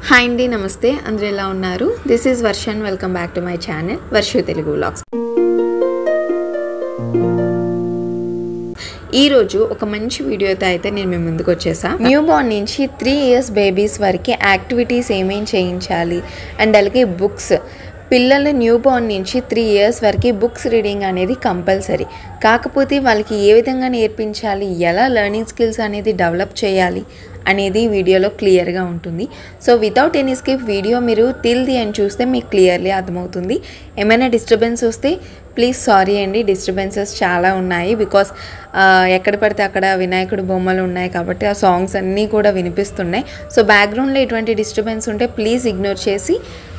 Hi అండి, నమస్తే. అందరూ ఎలా ఉన్నారు? This is version. Welcome back to my channel Varshu Telugu vlogs. ఈరోజు ఒక మంచి వీడియోతో అయితే నేను మీ ముందుకు వచ్చేసాను. న్యూ బార్న్ నుంచి 3 years బేబీస్ వరకు యాక్టివిటీస్ ఏమేమి చేయించాలి అండ్ అలాగే బుక్స్. పిల్లలు న్యూ బార్న్ నుంచి 3 years వరకు బుక్స్ రీడింగ్ అనేది కంపల్సరీ. కాకపోతే వాళ్ళకి ఏ విధంగా నేర్పించాలి, ఎలా లెర్నింగ్ స్కిల్స్ అనేది డెవలప్ చేయాలి అనేది వీడియోలో క్లియర్గా ఉంటుంది. So without any skip video మీరు టిల్ ది ఎండ్ చూస్తే మీకు క్లియర్లీ అర్థమవుతుంది. ఏమైనా డిస్టర్బెన్స్ వస్తే ప్లీజ్ సారీ అండి, డిస్టర్బెన్సెస్ చాలా ఉన్నాయి. బికాస్ ఎక్కడ పడితే అక్కడ వినాయకుడు బొమ్మలు ఉన్నాయి కాబట్టి ఆ సాంగ్స్ అన్నీ కూడా వినిపిస్తున్నాయి. సో బ్యాక్గ్రౌండ్లో ఎటువంటి డిస్టర్బెన్స్ ఉంటే ప్లీజ్ ఇగ్నోర్ చేసి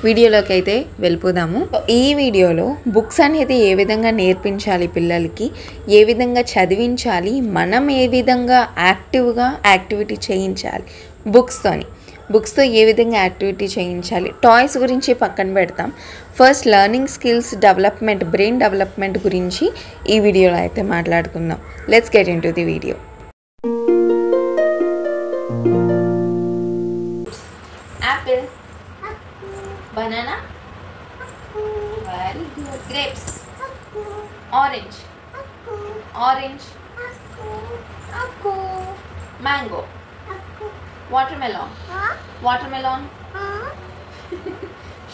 వీడియోలోకి అయితే వెళ్ళిపోదాము. ఈ వీడియోలో బుక్స్ అనేది ఏ విధంగా నేర్పించాలి, పిల్లలకి ఏ విధంగా చదివించాలి, మనం ఏ విధంగా యాక్టివ్గా యాక్టివిటీ చేయించాలి, బుక్స్తో ఏ విధంగా యాక్టివిటీ చేయించాలి, టాయ్స్ గురించి పక్కన పెడతాం. First learning skills development, brain development గురించి ఈ వీడియోలో అయితే మాట్లాడుకుందాం. Let's get in to the video. Apple, banana, very good. Grapes, orange, mango, watermelon.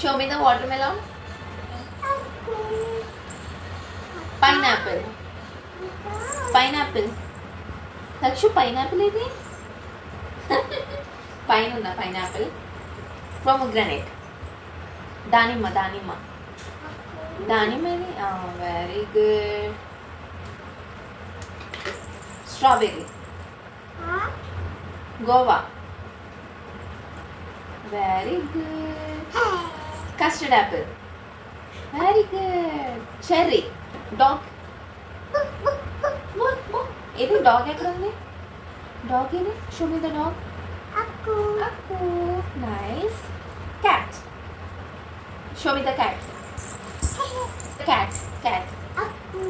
Show me the watermelon. Pineapple. Lakshu, pineapple idi. Pine unna pineapple. Pomegranate. Danimma idi. Very good. Strawberry. Guava. Very good. Custard apple. Very good. Cherry. Dog. This dog is dog in it. Show me the dog. Akku. Nice. Cat. Show me the cat. Cat. Akku.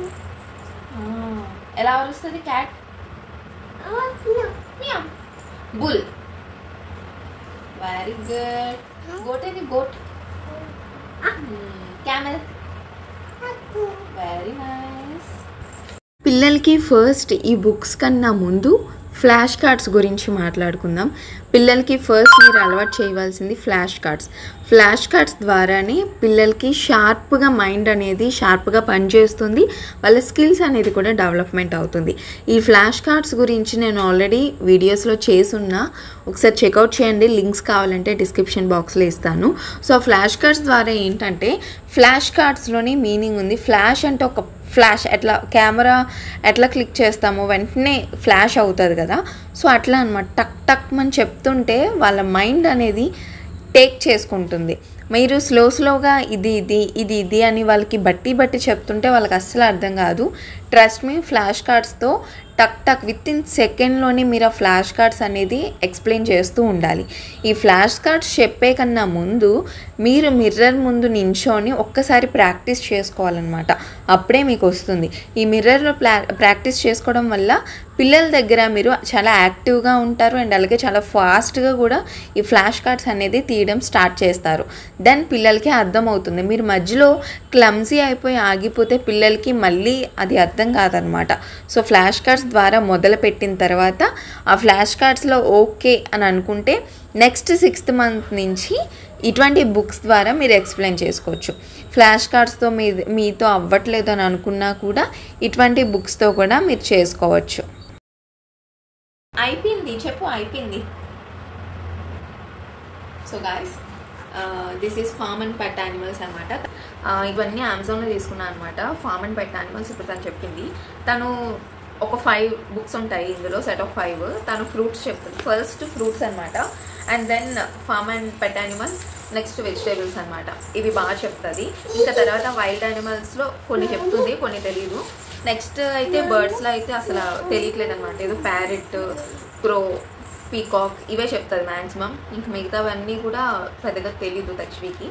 Ela arustadi cat. Meow. Bull. Very good. Goat any goat. Camel. Very nice. పిల్లలకి first ఈ books కన్నా ముందు flash cards గురించి మాట్లాడుకుందాం. పిల్లలకి first మీరు అలవాటు చేయవలసింది ఫ్లాష్ కార్డ్స్ ద్వారానే పిల్లలకి షార్ప్గా మైండ్ అనేది షార్ప్గా పనిచేస్తుంది, వాళ్ళ స్కిల్స్ అనేది కూడా డెవలప్మెంట్ అవుతుంది. ఈ ఫ్లాష్ కార్డ్స్ గురించి నేను ఆల్రెడీ వీడియోస్లో చేసున్నా, ఒకసారి చెక్అవుట్ చేయండి. లింక్స్ కావాలంటే డిస్క్రిప్షన్ బాక్స్లో ఇస్తాను. సో ఫ్లాష్ కార్డ్స్ ద్వారా ఏంటంటే, ఫ్లాష్ కార్డ్స్లోని మీనింగ్ ఉంది. ఫ్లాష్ అంటే ఒక ఫ్లాష్, ఎట్లా కెమెరా ఎట్లా క్లిక్ చేస్తామో వెంటనే ఫ్లాష్ అవుతుంది కదా, సో అట్లా అనమాట. టక్ అని చెప్తుంటే వాళ్ళ మైండ్ అనేది టేక్ చేసుకుంటుంది. మీరు స్లోగా ఇది అని వాళ్ళకి బట్టి చెప్తుంటే వాళ్ళకి అస్సలు అర్థం కాదు. ట్రస్ట్ మీ, ఫ్లాష్ కార్డ్స్తో టక్ విత్ ఇన్ సెకండ్లోనే మీరు ఆ ఫ్లాష్ కార్డ్స్ అనేది ఎక్స్ప్లెయిన్ చేస్తూ ఉండాలి. ఈ ఫ్లాష్ కార్డ్స్ చెప్పే కన్నా ముందు మీరు మిర్రర్ ముందు నించొని ఒక్కసారి ప్రాక్టీస్ చేసుకోవాలన్నమాట. అప్పుడే మీకు వస్తుంది. ఈ మిర్రర్లో ప్రాక్టీస్ చేసుకోవడం వల్ల పిల్లల దగ్గర మీరు చాలా యాక్టివ్గా ఉంటారు అండ్ అలాగే చాలా ఫాస్ట్గా కూడా ఈ ఫ్లాష్ కార్డ్స్ అనేది తీయడం స్టార్ట్ చేస్తారు. దెన్ పిల్లలకి అర్థమవుతుంది. మీరు మధ్యలో క్లమ్జీ అయిపోయి ఆగిపోతే పిల్లలకి మళ్ళీ అది అర్థం కాదనమాట. సో ఫ్లాష్ కార్డ్స్ ద్వారా మొదలుపెట్టిన తర్వాత ఆ ఫ్లాష్ కార్డ్స్లో ఓకే అని అనుకుంటే నెక్స్ట్ 6th month నుంచి ఇటువంటి బుక్స్ ద్వారా మీరు ఎక్స్ప్లెయిన్ చేసుకోవచ్చు. ఫ్లాష్ కార్డ్స్తో మీతో అవ్వట్లేదు అని అనుకున్నా కూడా ఇటువంటి బుక్స్తో కూడా మీరు చేసుకోవచ్చు. అయిపోయింది. So guys, this is farm and pet animals అనమాట. ఇవన్నీ అమెజాన్లో తీసుకున్నాను అనమాట. ఫార్మ్ అండ్ పెట్ యానిమల్స్ ఇప్పుడు తను చెప్పింది. తను ఒక 5 books ఉంటాయి ఇందులో, సెట్ ఆఫ్ 5. తను ఫ్రూట్స్ చెప్తుంది. ఫస్ట్ ఫ్రూట్స్ అనమాట, and then farm and pet animals, next vegetables అనమాట. ఇవి బాగా చెప్తుంది. ఇంకా తర్వాత వైల్డ్ యానిమల్స్లో కొన్ని చెప్తుంది, కొన్ని తెలీదు. నెక్స్ట్ అయితే బర్డ్స్లో అయితే అసలు తెలియట్లేదు అనమాట. ఏదో ప్యారెట్, క్రో, పీకాక్ ఇవే చెప్తుంది మ్యాక్సిమం. ఇంక మిగతావన్నీ కూడా పెద్దగా తెలీదు తక్షవికి.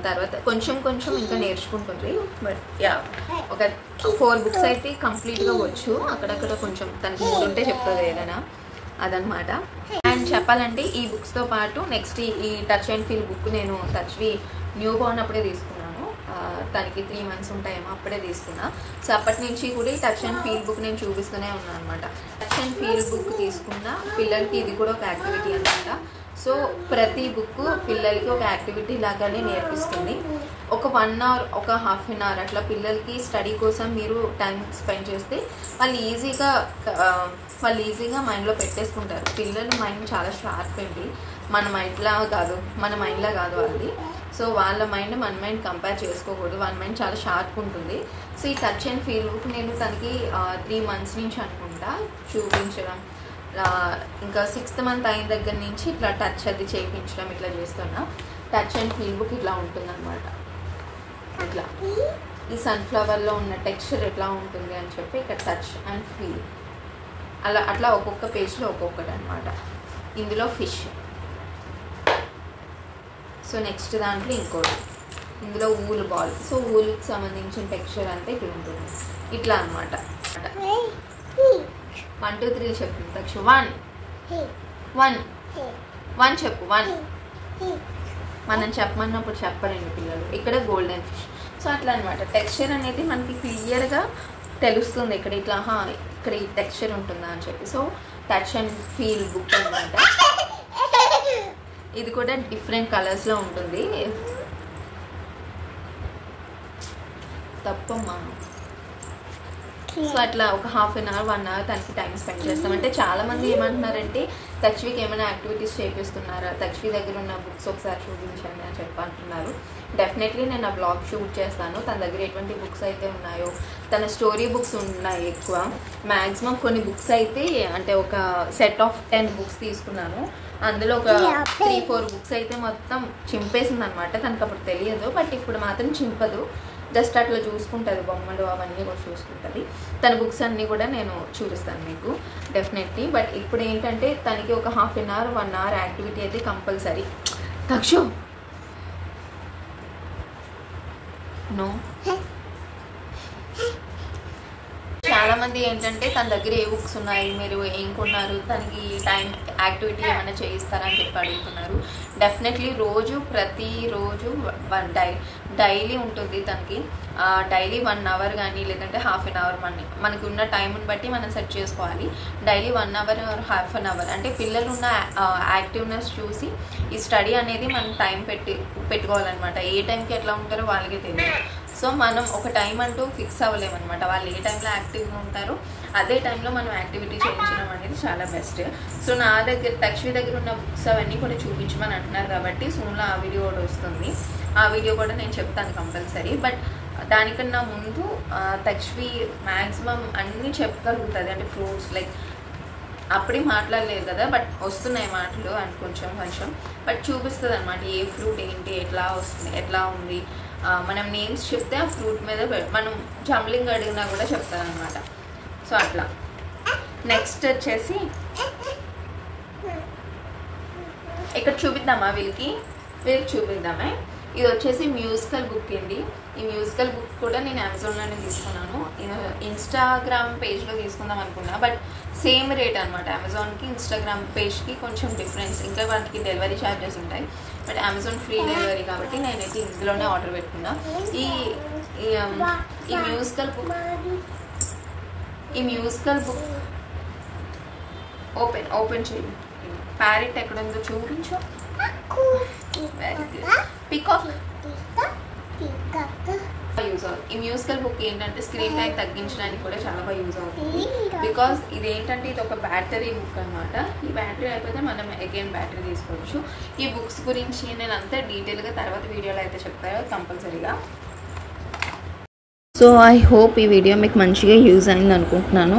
తర్వాత కొంచెం ఇంకా నేర్చుకుంటుంది. బట్ యా, ఒక 4 books అయితే కంప్లీట్గా వచ్చు. అక్కడక్కడ కొంచెం తనకి 3 ఉంటే చెప్తుంది ఏదైనా. అదనమాట. అండ్ చెప్పాలంటే ఈ బుక్స్తో పాటు నెక్స్ట్ ఈ టచ్ అండ్ ఫీల్ బుక్ నేను టచ్వి న్యూ బోర్న్ అప్పుడే తీసుకున్నాను. తనకి 3 months ఉంటాయేమో అప్పుడే తీసుకున్నా. సో అప్పటి నుంచి కూడా ఈ టచ్ అండ్ ఫీల్ బుక్ నేను చూపిస్తూనే ఉన్నాను అనమాట. టచ్ అండ్ ఫీల్ బుక్ తీసుకున్న పిల్లలకి ఇది కూడా ఒక యాక్టివిటీ అనమాట. సో ప్రతి బుక్ పిల్లలకి ఒక యాక్టివిటీ లాగానే నేర్పిస్తుంది. ఒక 1 hour ఒక హాఫ్ అన్ అవర్ అట్లా పిల్లలకి స్టడీ కోసం మీరు టైం స్పెండ్ చేస్తే వాళ్ళు ఈజీగా మైండ్లో పెట్టేసుకుంటారు. పిల్లల మైండ్ చాలా షార్ప్ అండి, మన మైండ్లా కాదు వాళ్ళది. సో వాళ్ళ మైండ్ మన మైండ్ కంపేర్ చేసుకోకూడదు, వాళ్ళ మైండ్ చాలా షార్ప్ ఉంటుంది. సో ఈ టచ్ అండ్ ఫీల్ బుక్ నేను తనకి 3 months నుంచి అనుకుంటా చూపించడం, ఇంకా 6th month అయిన దగ్గర నుంచి ఇట్లా టచ్ అది చేయించడం ఇట్లా చేస్తున్నా. టచ్ అండ్ ఫీల్ బుక్ ఇట్లా ఉంటుందన్నమాట. ఇట్లా ఈ సన్ఫ్లవర్లో ఉన్న టెక్స్చర్ ఎట్లా ఉంటుంది అని చెప్పి ఇక్కడ టచ్ అండ్ ఫీల్ అట్లా ఒక్కొక్క పేజ్లో ఒక్కొక్కటి అనమాట. ఇందులో ఫిష్. సో నెక్స్ట్ దాంట్లో ఇంకోటి, ఇందులో ఊల్ బాల్. సో ఊల్కి సంబంధించిన టెక్స్చర్ అంతా ఇక్కడ ఉంటుంది. ఇట్లా అనమాట. 1 2 3 చెప్పు దక్ష. 1 చెప్పు. 1 మనం చెప్పమన్నప్పుడు చెప్పరండి పిల్లలు. ఇక్కడ గోల్డెన్ ఫిష్. సో అట్లా అనమాట. టెక్స్చర్ అనేది మనకి క్లియర్గా తెలుస్తుంది ఇక్కడ ఇట్లా ఇక్కడ ఈ టెక్స్చర్ ఉంటుందా అని చెప్పి. So touch and feel book అనమాట. ఇది కూడా డిఫరెంట్ కలర్స్లో ఉంటుంది. తప్పమ్మా. సో అట్లా ఒక హాఫ్ అన్ అవర్ 1 hour తనకి టైం స్పెండ్ చేస్తాం. అంటే చాలామంది ఏమంటున్నారంటే తక్ష్వికి ఏమైనా యాక్టివిటీస్ చేపిస్తున్నారా, తక్ష్వి దగ్గర ఉన్న బుక్స్ ఒకసారి చూపించండి అని చెప్పంటున్నారు. డెఫినెట్లీ నేను ఆ బ్లాగ్ షూట్ చేస్తాను. తన దగ్గర ఎటువంటి బుక్స్ అయితే ఉన్నాయో, తన స్టోరీ బుక్స్ ఉన్నాయి ఎక్కువ. మ్యాక్సిమం కొన్ని బుక్స్ అయితే అంటే ఒక సెట్ ఆఫ్ 10 books తీసుకున్నాను. అందులో ఒక 3-4 books అయితే మొత్తం చింపేసింది అనమాట. తనకు అప్పుడు తెలియదు, బట్ ఇప్పుడు మాత్రం చింపదు. జస్ట్ అట్లా చూసుకుంటుంది, బొమ్మలు అవన్నీ కూడా చూసుకుంటుంది. తన బుక్స్ అన్నీ కూడా నేను చూపిస్తాను మీకు డెఫినెట్లీ. బట్ ఇప్పుడు ఏంటంటే తనకి ఒక half an hour 1 hour activity అయితే కంపల్సరీ. తక్షు నో. చాలామంది ఏంటంటే తన దగ్గర ఏ బుక్స్ ఉన్నాయి, మీరు ఏం కొన్నారు, తనకి టైం యాక్టివిటీ ఏమైనా చేయిస్తారని చెప్పి అడుగుతున్నారు. డెఫినెట్లీ ప్రతిరోజు డైలీ ఉంటుంది తనకి. డైలీ 1 hour కానీ లేదంటే హాఫ్ అన్ అవర్ మనకి ఉన్న టైంని బట్టి మనం సెట్ చేసుకోవాలి. Daily 1 hour or half an hour అంటే పిల్లలు ఉన్న యాక్టివ్నెస్ చూసి ఈ స్టడీ అనేది మనం టైం పెట్టుకోవాలన్నమాట. ఏ టైంకి ఎట్లా ఉంటారో వాళ్ళకే తెలియదు. సో మనం ఒక టైం అంటూ ఫిక్స్ అవ్వలేమన్నమాట. వాళ్ళు ఏ టైంలో యాక్టివ్గా ఉంటారో అదే టైంలో మనం యాక్టివిటీ చేయించడం అనేది చాలా బెస్ట్. సో నా దగ్గర తక్ష్వి దగ్గర ఉన్న బుక్స్ అవన్నీ కూడా చూపించమని అంటున్నారు కాబట్టి సూన్లో ఆ వీడియో కూడా వస్తుంది. ఆ వీడియో కూడా నేను చెప్తాను కంపల్సరీ. బట్ దానికన్నా ముందు తక్ష్వి మ్యాక్సిమం అన్నీ చెప్పగలుగుతుంది. అంటే ఫ్రూట్స్ లైక్ అప్పుడే మాట్లాడలేదు కదా, బట్ వస్తున్నాయి మాటలు అని కొంచెం బట్ చూపిస్తుంది అనమాట. ఏ ఫ్రూట్ ఏంటి, ఎట్లా వస్తుంది, ఎట్లా ఉంది. మనం నేమ్స్ చెప్తే ఆ ఫ్రూట్ మీద మనం జంబ్లింగ్ అడిగినా కూడా చెప్తాను అనమాట. సో అట్లా నెక్స్ట్ వచ్చేసి ఇక్కడ చూపిద్దామా వీళ్ళకి చూపిద్దామే. ఇది వచ్చేసి మ్యూజికల్ బుక్ అండి. ఈ మ్యూజికల్ బుక్ కూడా నేను అమెజాన్లోనే తీసుకున్నాను. ఇన్స్టాగ్రామ్ పేజ్లో తీసుకుందాం అనుకున్నా, బట్ సేమ్ రేట్ అనమాట. అమెజాన్కి ఇన్స్టాగ్రామ్ పేజ్కి కొంచెం డిఫరెన్స్. ఇంకా వాటికి డెలివరీ ఛార్జెస్ ఉంటాయి, బట్ అమెజాన్ ఫ్రీ డెలివరీ కాబట్టి నేనైతే ఇందులోనే ఆర్డర్ పెట్టుకున్నా. ఈ మ్యూజికల్ బుక్ ఓపెన్ చేయండి. ప్యారెట్ ఎక్కడుందో చూపించు. Very good. పికాక్ యూజ్ అవుతుంది. ఈ మ్యూజికల్ బుక్ ఏంటంటే స్క్రీన్ టైం తగ్గించడానికి కూడా చాలా బాగా యూజ్ అవుతుంది. బికాస్ ఇదేంటంటే ఇది ఒక బ్యాటరీ బుక్ అనమాట. ఈ బ్యాటరీ అయిపోతే మనం అగైన్ బ్యాటరీ తీసుకోవచ్చు. ఈ బుక్స్ గురించి నేను అంతా డీటెయిల్గా తర్వాత వీడియోలో అయితే చెప్తాను కంపల్సరీగా. సో ఐ హోప్ ఈ వీడియో మీకు మంచిగా యూజ్ అయింది అనుకుంటున్నాను.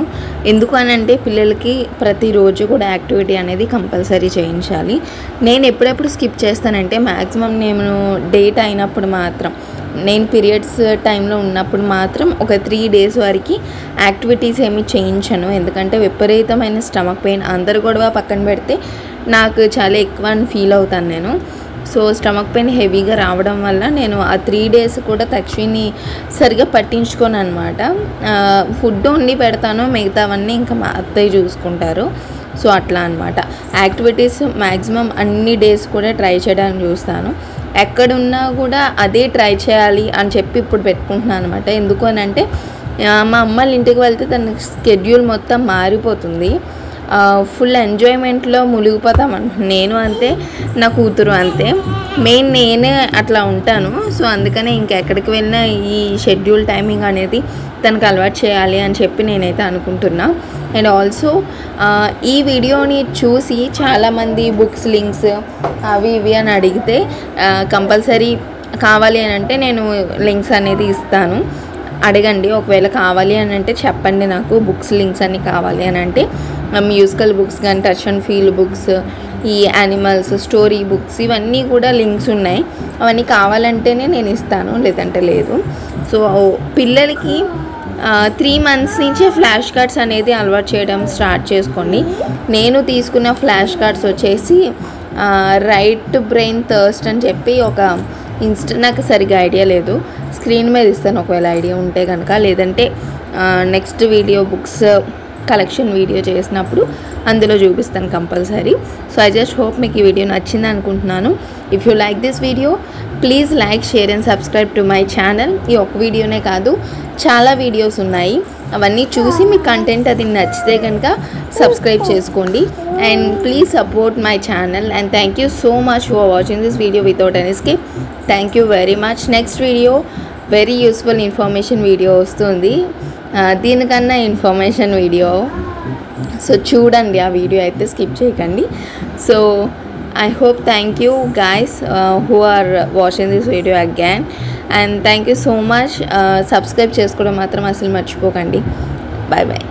ఎందుకు అని అంటే పిల్లలకి ప్రతిరోజు కూడా యాక్టివిటీ అనేది కంపల్సరీ చేయించాలి. నేను ఎప్పుడెప్పుడు స్కిప్ చేస్తానంటే మ్యాక్సిమం నేను డేట్ అయినప్పుడు మాత్రం, నేను పీరియడ్స్ టైంలో ఉన్నప్పుడు మాత్రం ఒక 3 days వరకు యాక్టివిటీస్ ఏమి చేయించను. ఎందుకంటే విపరీతమైన స్టమక్ పెయిన్ అందరు గొడవ పక్కన పెడితే నాకు చాలా ఎక్కువ అని ఫీల్ అవుతాను నేను. సో స్టమక్ పెయిన్ హెవీగా రావడం వల్ల నేను ఆ 3 days కూడా తక్షిని సరిగా పట్టించుకోను అనమాట. ఫుడ్ వండి పెడతాను, మిగతావన్నీ ఇంకా మా అత్తయ్య చూసుకుంటారు. సో అట్లా అనమాట. యాక్టివిటీస్ మ్యాక్సిమం అన్ని డేస్ కూడా ట్రై చేయడానికి చూస్తాను. ఎక్కడున్నా కూడా అదే ట్రై చేయాలి అని చెప్పి ఇప్పుడు పెట్టుకుంటున్నాను అనమాట. ఎందుకు అని అంటే మా అమ్మ వాళ్ళ ఇంటికి వెళ్తే తన స్కెడ్యూల్ మొత్తం మారిపోతుంది. ఫుల్ ఎంజాయ్మెంట్లో మునిగిపోతాం నేను అంతే, నా కూతురు అంతే. మెయిన్ నేనే అట్లా ఉంటాను. సో అందుకనే ఇంకెక్కడికి వెళ్ళినా ఈ షెడ్యూల్ టైమింగ్ అనేది తనకు అలవాటు చేయాలి అని చెప్పి నేనైతే అనుకుంటున్నా. అండ్ ఆల్సో ఈ వీడియోని చూసి చాలామంది బుక్స్ లింక్స్ అవి ఇవి అని అడిగితే కంపల్సరీ కావాలి అని అంటే నేను లింక్స్ అనేది ఇస్తాను. అడగండి, ఒకవేళ కావాలి అని అంటే చెప్పండి నాకు బుక్స్ లింక్స్ అన్నీ కావాలి అని అంటే. మ్యూజికల్ బుక్స్ కానీ టచ్ అండ్ ఫీల్ బుక్స్, ఈ యానిమల్స్ స్టోరీ బుక్స్ ఇవన్నీ కూడా లింక్స్ ఉన్నాయి. అవన్నీ కావాలంటేనే నేను ఇస్తాను, లేదంటే లేదు. సో పిల్లలకి 3 months నుంచే ఫ్లాష్ కార్డ్స్ అనేది అలవాటు చేయడం స్టార్ట్ చేసుకోండి. నేను తీసుకున్న ఫ్లాష్ కార్డ్స్ వచ్చేసి రైట్ బ్రెయిన్ థర్స్ట్ అని చెప్పి ఒక నాకు సరిగ్గా ఐడియా లేదు, స్క్రీన్ మీద ఇస్తాను ఒకవేళ ఐడియా ఉంటే కనుక, లేదంటే next video books collection video చేసినప్పుడు అందులో చూపిస్తాను compulsory. So I just hope మీకు ఈ వీడియో నచ్చింది అనుకుంటున్నాను. If you like this video please like, share and subscribe to my channel. ఈ ఒక వీడియోనే కాదు, చాలా వీడియోస్ ఉన్నాయి. అవన్నీ చూసి మీ కంటెంట్ అది నచ్చితే కనుక సబ్స్క్రైబ్ చేసుకోండి. And please support my channel. And thank you so much for watching this video without any skip. Thank you very much. Next video very useful information video వస్తుంది, దీనికన్నా ఇన్ఫర్మేషన్ వీడియో. సో చూడండి, ఆ video అయితే skip చేయకండి. So I hope, thank you guys who are watching this video again, and thank you so much. Subscribe చేసుకోవడం మాత్రం అసలు మర్చిపోకండి. Bye bye.